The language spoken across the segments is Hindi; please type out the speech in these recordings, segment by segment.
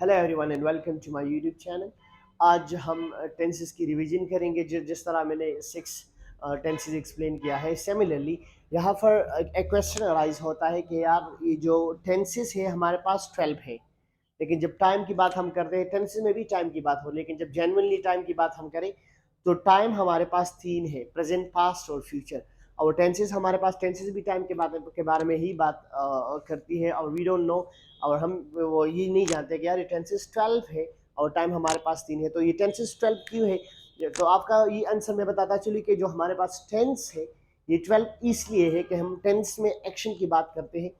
Hello everyone and welcome to my YouTube channel. आज हम टेंसेस की रिवीजन करेंगे। जिस तरह मैंने 6 टेंसेस एक्सप्लेन किया है, सिमिलरली यहाँ पर एक क्वेश्चन अराइज होता है कि यार ये जो टेंसेस है हमारे पास 12 है, लेकिन जब टाइम की बात हम करते हैं, टेंसेस में भी टाइम की बात हो, लेकिन जब जेन्युइनली टाइम की बात हम करें तो टाइम हमारे पास 3 है, प्रेजेंट, पास्ट और फ्यूचर। और टेंसेस हमारे पास, टेंसेस भी टाइम के बारे में ही बात करती है। और वी डोंट नो, और हम वो ये नहीं जानते कि यार ये टेंसेस 12 है और टाइम हमारे पास 3 है, तो ये टेंसेस 12 क्यों है? तो आपका ये आंसर मैं बताता चलूँ कि जो हमारे पास टेंस है ये 12 इसलिए है कि हम टेंस में एक्शन की बात करते हैं।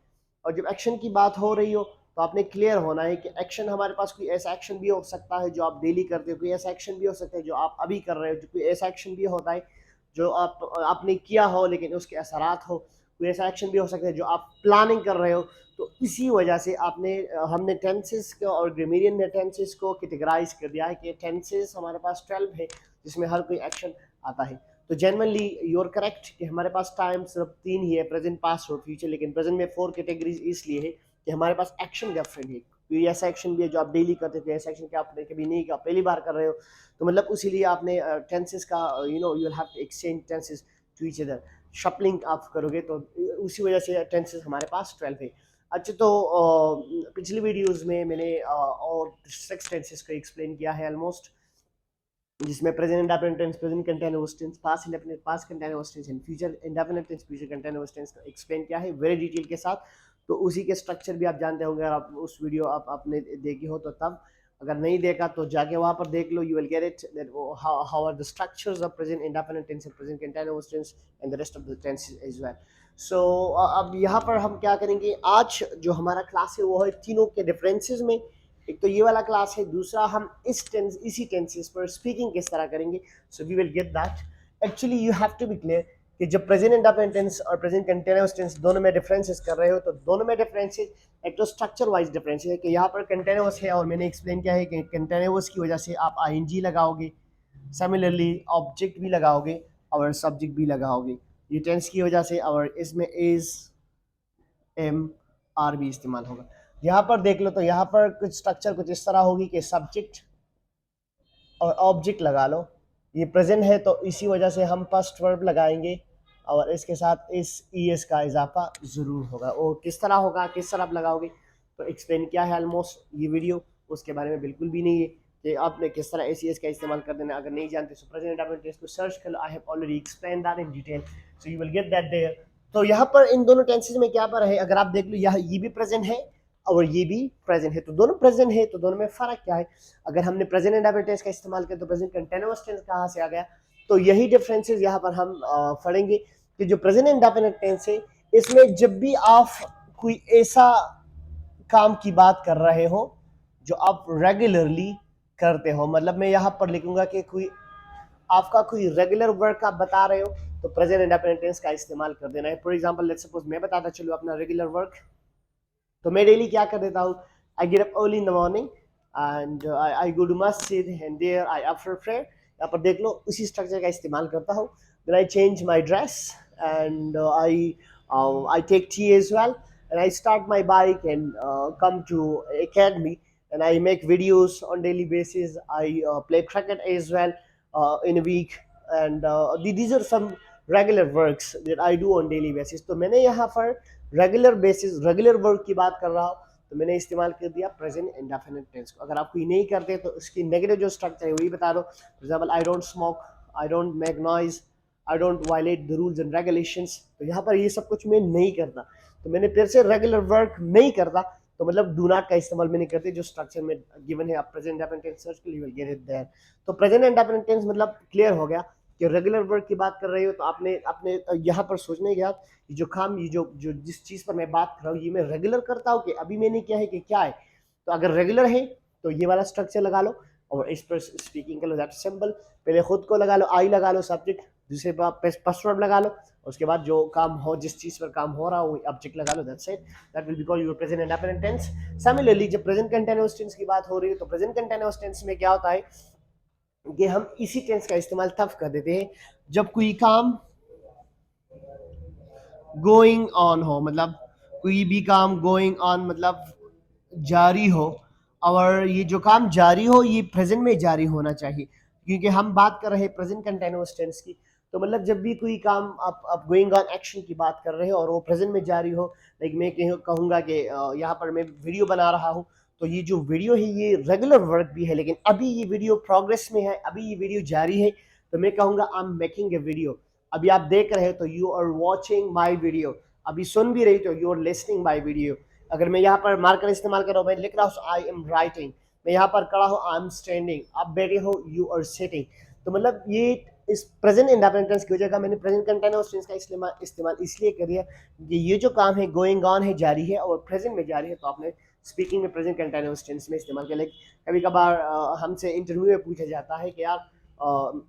और जब एक्शन की बात हो रही हो तो आपने क्लियर होना है कि एक्शन हमारे पास कोई ऐसा एक्शन भी हो सकता है जो आप डेली करते हो, कोई ऐसा एक्शन भी हो सकता है जो आप अभी कर रहे हो, जो कोई ऐसा एक्शन भी होता है जो आपने किया हो लेकिन उसके असरात हो, कोई ऐसा एक्शन भी हो सकता है जो आप प्लानिंग कर रहे हो। तो इसी वजह से हमने टेंसेस को और ग्रामरियन ने टेंसेस को कैटेगराइज कर दिया है कि टेंसेस हमारे पास 12 है जिसमें हर कोई एक्शन आता है। तो जनरली यू आर करेक्ट कि हमारे पास टाइम सिर्फ 3 ही है, प्रेजेंट, पास्ट और फ्यूचर, लेकिन प्रेजेंट में 4 कैटेगरीज इसलिए है कि हमारे पास एक्शन डिफरेंट है। कोई ऐसा एक्शन भी है जो आप डेली करते थे, ऐसा एक्शन कि आपने कभी नहीं किया, पहली बार कर रहे हो, तो मतलब उसी आपने टेंसेस का you will have to exchange tenses to each other. Shuffling आप करोगे तो उसी वजह से टेंसेस हमारे पास 12 है। अच्छा, तो पिछली वीडियोस में मैंने और 6 टेंसेस को एक्सप्लेन किया है ऑलमोस्ट, जिसमें present indefinite tense, present continuous tense, past indefinite, past continuous tense and future indefinite tense, future continuous tense को एक्सप्लेन किया है वेरी डिटेल के साथ। तो उसी के स्ट्रक्चर भी आप जानते होंगे, अगर आप उस वीडियो आपने देखी हो तो तब, अगर नहीं देखा तो जाके वहां पर देख लो, you will get it that how are the structures of present indefinite tense and present continuous tense and the rest of the tenses as well. So अब यहाँ पर हम क्या करेंगे, आज जो हमारा क्लास है वो है तीनों के डिफरेंसेस में। एक तो ये वाला क्लास है, दूसरा हम इसी टेंसेस पर स्पीकिंग किस तरह करेंगे। So we will get that. Actually you have to be clear कि जब प्रेजेंट इंडेफिनिट टेंस और प्रेजेंट कंटीन्यूअस टेंस दोनों में डिफरेंसेस कर रहे हो तो दोनों में डिफरेंसेस, एक तो स्ट्रक्चर वाइज डिफरेंस है कि यहाँ पर कंटीन्यूअस है और मैंने एक्सप्लेन किया है कि कंटीन्यूअस की वजह से आप आईएनजी लगाओगे, सिमिलरली ऑब्जेक्ट भी लगाओगे और सब्जेक्ट भी लगाओगे। ये टेंस की वजह से और इसमें इज, एम, आर भी इस्तेमाल होगा। यहाँ पर देख लो तो यहाँ पर कुछ स्ट्रक्चर कुछ इस तरह होगी कि सब्जेक्ट और ऑब्जेक्ट लगा लो, ये प्रेजेंट है तो इसी वजह से हम फर्स्ट वर्ब लगाएंगे और इसके साथ इस एस का इजाफा ज़रूर होगा। और किस तरह होगा, किस तरह आप लगाओगे, तो एक्सप्लेन किया है ऑलमोस्ट ये वीडियो, उसके बारे में बिल्कुल भी नहीं है कि आपने किस तरह एस का इस्तेमाल कर देना। अगर नहीं जानते तो प्रेजेंट इंडेफिनिट को सर्च कर लो, I have already explain that in detail, so you will get that there. तो यहाँ पर इन दोनों टेंसेस में क्या पर है, अगर आप देख लो यहाँ ये भी प्रेजेंट है और ये भी प्रेजेंट है, तो दोनों प्रेजेंट है, तो दोनों में फर्क क्या है? अगर हमने प्रेजेंट इंडेफिनिट टेंस का इस्तेमाल किया तो प्रेजेंट कंटीन्यूअस टेंस कहाँ से आ गया? तो यही डिफरेंसेस यहाँ पर हम पढ़ेंगे कि जो प्रेजेंट इंडेफिनिट टेंस है इसमें जब भी आप कोई ऐसा काम की बात कर रहे हो जो आप रेगुलरली करते हो, मतलब मैं यहाँ पर लिखूंगा कि कोई आपका कोई रेगुलर वर्क आप बता रहे हो तो प्रेजेंट इंडेफिनिट टेंस का इस्तेमाल कर देना है। फॉर एग्जांपल लेट्स सपोज मैं बताता चलूँ अपना रेगुलर वर्क, तो मैं डेली क्या कर देता हूँ, I get up early in the morning and I go to masjid and there I after prayer, यहाँ पर देख लो उसी स्ट्रक्चर का इस्तेमाल करता हूँ। Then I change my dress and I take tea as well and I start my bike and come to academy and I make videos on daily basis. I play cricket as well in a week and these are some regular works that I do on daily basis. तो मैंने यहाँ पर रेगुलर बेसिस रेगुलर वर्क की बात कर रहा हूँ तो मैंने इस्तेमाल कर दिया प्रेजेंट इंडेफिनिट टेंस को। अगर आप कोई नहीं करते तो उसकी नेगेटिव जो स्ट्रक्चर है वही बता दो। For example I don't smoke, I don't make noise, I don't violate the rules and regulations, तो यहाँ पर ये सब कुछ मैं नहीं करता, तो मैंने फिर से रेगुलर वर्क नहीं करता, तो मतलब डू नॉट का इस्तेमाल मैंने करते जो स्ट्रक्चर में गिवन है। आप प्रेजेंट इंडेफिनिट टेंस सर्च कर, you will get it there. तो प्रेजेंट इंडेफिनिट टेंस मतलब क्लियर हो गया कि रेगुलर वर्क की बात कर रही हो तो आपने अपने यहाँ पर सोचने के बाद जो काम, ये जो जिस चीज़ पर मैं बात कर रहा हूँ ये मैं रेगुलर करता हूँ कि अभी मैंने किया है कि क्या है। तो अगर रेगुलर है तो ये वाला स्ट्रक्चर लगा लो और इस पर स्पीकिंग कर लो, दैट सिंपल। पहले खुद को लगा लो, आई लगा लो सब्जेक्ट, दूसरे पर पासवर्ड लगा लो, उसके बाद जो काम हो, जिस चीज़ पर काम हो रहा हो ऑब्जेक्ट लगा लो, that's it, that will be called your present indefinite tense. Similarly जब प्रेजेंट कंटीन्यूअस टेंस की बात हो रही है तो प्रेजेंट कंटीन्यूअस टेंस में क्या होता है कि हम इसी टेंस का इस्तेमाल तब कर देते हैं जब कोई काम गोइंग ऑन हो, मतलब कोई भी काम गोइंग ऑन मतलब जारी हो और ये जो काम जारी हो ये प्रेजेंट में जारी होना चाहिए, क्योंकि हम बात कर रहे हैं प्रेजेंट कंटिन्यूअस टेंस की। तो मतलब जब भी कोई काम आप गोइंग ऑन एक्शन की बात कर रहे हो और वो प्रेजेंट में जारी हो, लाइक मैं कहूँगा कि यहाँ पर मैं वीडियो बना रहा हूँ, तो ये जो वीडियो है ये रेगुलर वर्क भी है, लेकिन अभी ये वीडियो प्रोग्रेस में है, अभी ये वीडियो जारी है, तो मैं कहूँगा I am making a video. अभी आप देख रहे हो तो you are watching my video, अभी सुन भी रही तो you are listening my video. अगर मैं यहाँ पर मार्कर इस्तेमाल कर रहा हूँ, मैं लिख रहा हूँ आई एम राइटिंग, मैं यहाँ पर खड़ा हूँ आई एम स्टैंडिंग, आप बैठे हो यू आर सिटिंग। तो मतलब ये इस प्रेजेंट इंडेफिनिट टेंस की वजह का मैंने प्रेजेंट कंटिन्यूअस टेंस का इस्तेमाल इसलिए कर दिया कि ये जो काम है गोइंग ऑन है, जारी है और प्रेजेंट में जारी है, तो आपने स्पीकिंग में प्रेजेंट कंटिन्यूअस टेंस में इस्तेमाल किया। कभी कभार हमसे इंटरव्यू में पूछा जाता है कि यार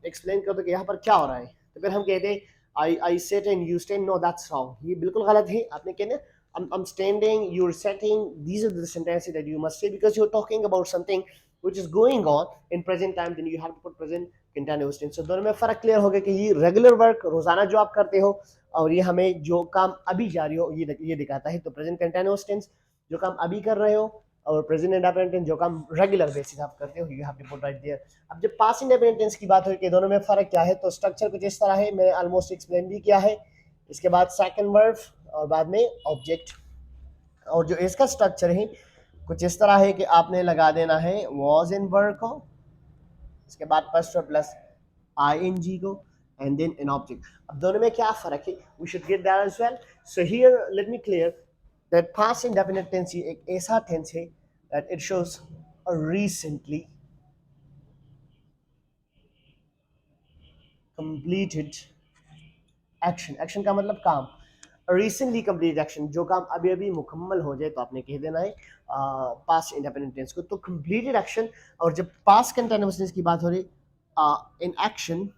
एक्सप्लेन कर दो कि यहाँ पर क्या हो रहा है, तो फिर हम कहते हैं I sat and you stand, no that's wrong, ये बिल्कुल गलत है। आपने कहना I'm standing, you're sitting. These are the sentences that you must say because you're talking about something which is going on in present time. Then you have to put present continuous tense. So दोनों में फर्क क्लियर हो गया कि ये रेगुलर वर्क रोजाना जो आप करते हो और ये हमें जो काम अभी जारी हो ये दिखाता है। तो प्रेजेंट कंटिन्यूअस टेंस जो काम अभी कर रहे हो और प्रेजेंट इंडेफिनिट टेंस जो काम रेगुलर बेसिस आप करते हो, you have to put right there. अब जब पास्ट इंडेफिनिट टेंस की बात हो कि दोनों में फर्क क्या है, तो स्ट्रक्चर कुछ इस तरह है, मैंने ऑलमोस्ट एक्सप्लेन भी किया है। इसके बाद सेकंड वर्ब और बाद में ऑब्जेक्ट, और जो इसका स्ट्रक्चर है कुछ इस तरह है कि आपने लगा देना है वॉज इन वर्ब को, इसके बाद फर्स्ट प्लस ing को एंड देन एन ऑब्जेक्ट। अब दोनों में क्या फर्क है, we should get that as well. So here let me clear that past indefinite tense एक ऐसा टेंस है that it shows recently completed action. Action का मतलब काम, रिसेंटली कंप्लीट एक्शन जो काम अभी अभी मुकम्मल हो जाए, तो आपने कह देना है पास्ट इंडेफिनिट टेंस को। तो कंप्लीटेड एक्शन, और जब पास्ट कंटिन्यूअस टेंस की बात हो रही in action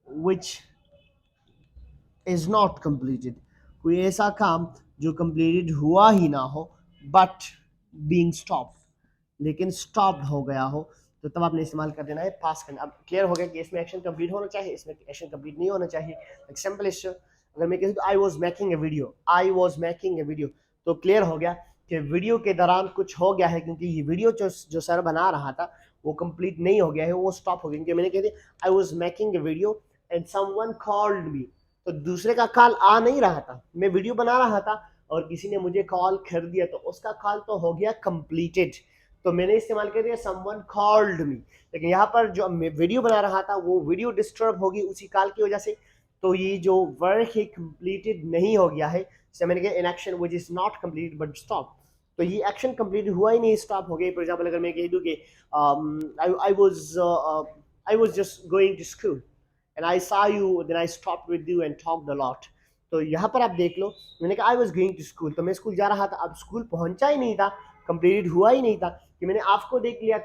which is not completed, कोई ऐसा काम जो कंप्लीटेड हुआ ही ना हो बट बीइंग स्टॉप, लेकिन स्टॉप हो गया हो, तो तब आपने इस्तेमाल कर देना है पास्ट करना। अब क्लियर हो गया कि इसमें एक्शन कंप्लीट होना चाहिए, इसमें एक्शन कंप्लीट नहीं होना चाहिए। एग्जांपल इस अगर मैं कहूँ तो I was making a video, I was making a video, तो क्लियर हो गया कि वीडियो के दौरान कुछ हो गया है, क्योंकि ये वीडियो जो सर बना रहा था वो कंप्लीट नहीं हो गया है, वो स्टॉप हो गया, क्योंकि मैंने कह दिया I was making a video and someone called me, तो दूसरे का कॉल आ नहीं रहा था, मैं वीडियो बना रहा था और किसी ने मुझे कॉल कर दिया, तो उसका कॉल तो हो गया कंप्लीटेड, तो मैंने इस्तेमाल कर दिया समवन कॉल्ड मी। लेकिन यहाँ पर जो मैं वीडियो बना रहा था वो वीडियो डिस्टर्ब होगी उसी कॉल की वजह से, तो ये जो वर्क है कंप्लीटेड नहीं हो गया है, जैसे मैंने कहा in action which is not completed but stop, तो ये एक्शन कंप्लीट हुआ ही नहीं, स्टॉप हो गई। फॉर एग्जांपल अगर मैं कह दूं कि I was just going to school and I saw you then I stopped with you and talked a lot, तो यहाँ पर आप देख लो मैंने कहा I was going to school, तो मैं स्कूल जा रहा था, अब स्कूल पहुंचा ही नहीं था, कंप्लीट हुआ ही नहीं था, कि मैंने आपको देख लिया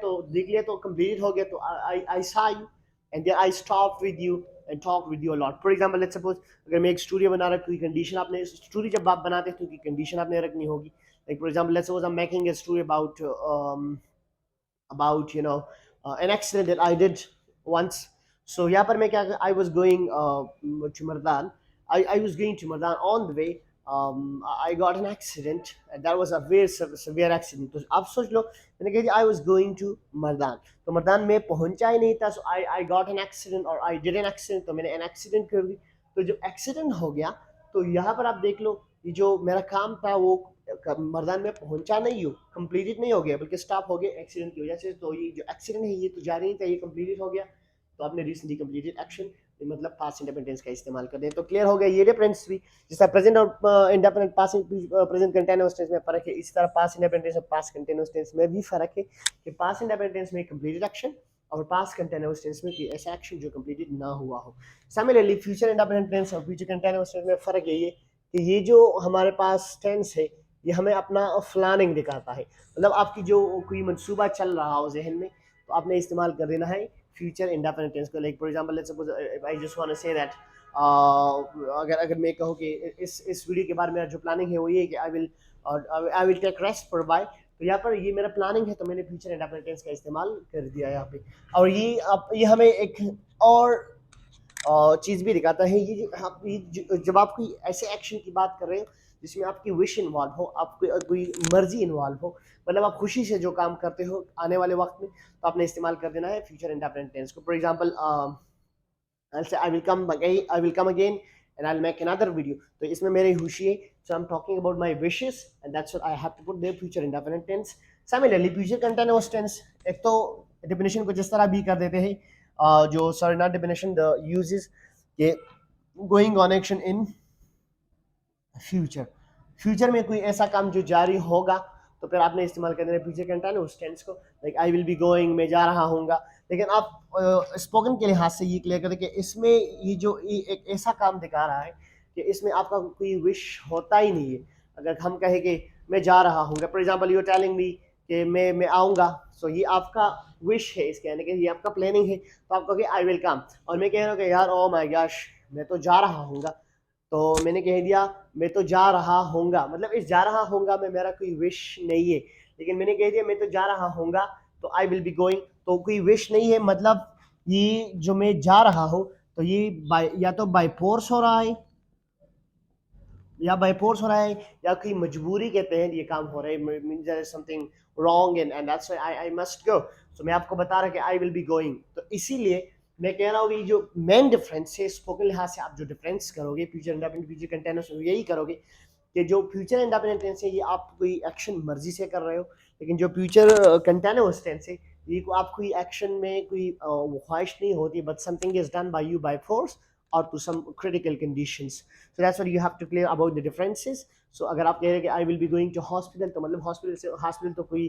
तो कंप्लीट हो गया, तो आई saw you and then I stopped with you and talked with you a lot। For example let's suppose अगर मैं एक स्टोरी बना रहा कोई कंडीशन, आपने स्टोरी जब आप बनाते हो तो कंडीशन आपने रखनी होगी, like for example let's suppose I am making a story about an accident that I did once। So यहाँ पर मैं क्या I was going to Mardan, I was going to Mardan on the way I got an accident and that was a very severe accident। तो आप सोच लो मैंने कहा I was going to Mardan, तो मर्दान में पहुंचा ही नहीं था, so I got an accident or I did an accident, तो मैंने an accident कर दी। तो जब एक्सीडेंट हो गया तो यहाँ पर आप देख लो ये जो मेरा काम था वो मर्दान में पहुंचा नहीं हो, कंप्लीटेड नहीं हो गया बल्कि स्टॉप हो गया एक्सीडेंट की वजह से। तो ये जो एक्सीडेंट है ये तो जारी नहीं था, ये कंप्लीटेड हो गया, तो आपने रिसेंटली कंप्लीटेड एक्शन मतलब पास्ट इंडेफिनिट का इस्तेमाल कर दें। तो क्लियर हो गया ये डिफरेंस भी, जिसका प्रेजेंट और indefinite past present continuous tense में फर्क है, इसी तरह पास्ट इंडेफिनिट और पास्ट कंटीन्यूअस टेंस में भी फर्क है कि पास्ट इंडेफिनिट टेंस में कंप्लीटेड एक्शन और पास्ट कंटीन्यूअस टेंस में ऐसा एक्शन जो कंप्लीटेड ना हुआ हो। सिमिलरली फ्यूचर इंडेफिनिट टेंस और फ्यूचर कंटीन्यूअस टेंस में फर्क यही है कि ये जो हमारे पास टेंस है ये हमें अपना प्लानिंग दिखाता है, मतलब आपकी जो कोई मंसूबा चल रहा हो जहन में, तो आपने इस्तेमाल कर देना है फ्यूचर इंडेफिनिट टेंस को। Like for example let's suppose I just want to say that अगर मैं कहूँ कि इस वीडियो के बारे में मेरा जो प्लानिंग है वो ये है कि I will take rest for by, तो यहाँ पर ये मेरा प्लानिंग है, तो मैंने फ्यूचर इंडेफिनिट टेंस का इस्तेमाल कर दिया यहाँ पे। और ये हमें एक और चीज़ भी दिखाता है, ये जब आप कोई ऐसे एक्शन की बात कर रहे हो जिसमें आपकी विश इन्वॉल्व हो, आपकी कोई मर्जी इन्वॉल्व हो, मतलब आप खुशी से जो काम करते हो आने वाले वक्त में, तो आपने इस्तेमाल कर देना है फ्यूचर इंडेफिनिट टेंस को. For example I'll say I will come again and I'll make another video. तो इसमें मेरी खुशी है. So I'm talking about my wishes and that's what I have to put there future indefinite tense. Similarly future continuous tense, एक तो definition को जिस तरह भी कर देते हैं, जो sorry not definition, the uses के going on action in future. Future में कोई ऐसा काम जो जारी होगा तो फिर आपने इस्तेमाल कर देना फ्यूचर कंटिन्यूअस टेंस को, like I will be going, मैं जा रहा हूँगा. लेकिन आप स्पोकन के लिहाज से ये क्लियर करें कि इसमें ये जो एक ऐसा काम दिखा रहा है कि इसमें आपका कोई विश होता ही नहीं है. अगर हम कहें कि मैं जा रहा हूँगा, for example you telling me कि मैं आऊँगा, सो ये आपका विश है, इसके यानी कि ये आपका प्लानिंग है, तो आप कहोगे आई विल कम. और मैं कह रहा हूँ कि यार ओ माय गॉश मैं तो जा रहा हूँगा, तो मैंने कह दिया मैं तो जा रहा हूँगा, मतलब इस जा रहा हूँगा में मेरा कोई विश नहीं है. लेकिन मैंने कह दिया मैं तो जा रहा हूँगा, तो आई विल बी गोइंग, तो कोई विश नहीं है, मतलब ये जो मैं जा रहा हूँ तो ये या तो बाय फोर्स हो रहा है, या बाय फोर्स हो रहा है, या कोई मजबूरी के तहत ये काम हो रहा है, means there is something wrong and that's why I must go. So मैं आपको बता रहा कि आई विल बी गोइंग. तो इसीलिए मैं कह रहा हूँ कि जो मेन डिफरेंस है स्पोकन लिहाज से, आप जो डिफरेंस करोगे फ्यूचर इंडेफिनिट फ्यूचर कंटिन्यूअस, यही करोगे कि जो फ्यूचर इंडेफिनिट टेंस है ये आप कोई एक्शन मर्जी से कर रहे हो, लेकिन जो फ्यूचर कंटिन्यूअस टेंस है ये को आप कोई एक्शन में कोई ख्वाहिश नहीं होती, but something is done by you by force or to some critical conditions. So that's what you have to clear about the differences. So अगर आप कह रहे हैं कि I will be going to hospital, तो मतलब हॉस्पिटल से हॉस्पिटल तो कोई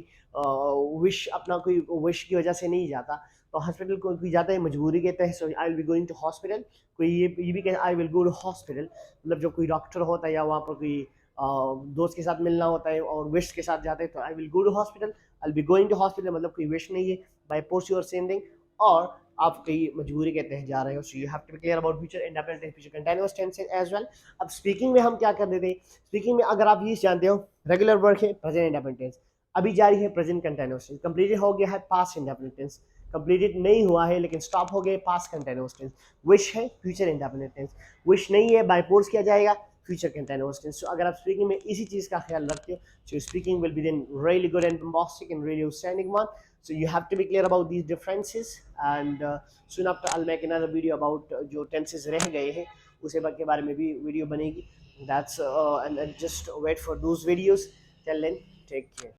विश अपना कोई विश की वजह से नहीं जाता, तो हॉस्पिटल कोई जाता है मजबूरी के तहत. So I will be going to hospital. कोई ये भी कहे I will go to hospital, मतलब जो कोई डॉक्टर होता है या वहाँ पर कोई दोस्त के साथ मिलना होता है और विश के साथ जाते हैं, तो I will go to hospital, I will be going to hospital, मतलब कोई विश नहीं है, by force you are sending, और आप कहीं मजबूरी के तहत जा रहे हो. So you have to be clear about future indefinite future continuous tense as well. अब स्पीकिंग में हम क्या कर देते हैं, स्पीकिंग में अगर आप ये जानते हो रेगुलर वर्क है प्रेजेंट इंडेफिनिट टेंस, अभी जारी है प्रेजेंट कंटीन्यूअस टेंस, कंप्लीटेड हो गया है पास्ट इंडेफिनिट टेंस, कंप्लीटेड नहीं हुआ है लेकिन स्टॉप हो गए पास्ट कंटीन्यूअस टेंस, विश है फ्यूचर इंडेफिनिट टेंस, विश नहीं है बाय फोर्स किया जाएगा फ्यूचर कंटीन्यूअस टेंस. सो अगर आप स्पीकिंग में इसी चीज़ का ख्याल रखते हो, so speaking will be then really good and bombastic and really outstanding one. So you have to be clear about these differences, and soon after I'll make another video about जो tenses रह गए हैं उसे के बारे में भी वीडियो बनेगी. That's and just wait for those videos. Till then, take care.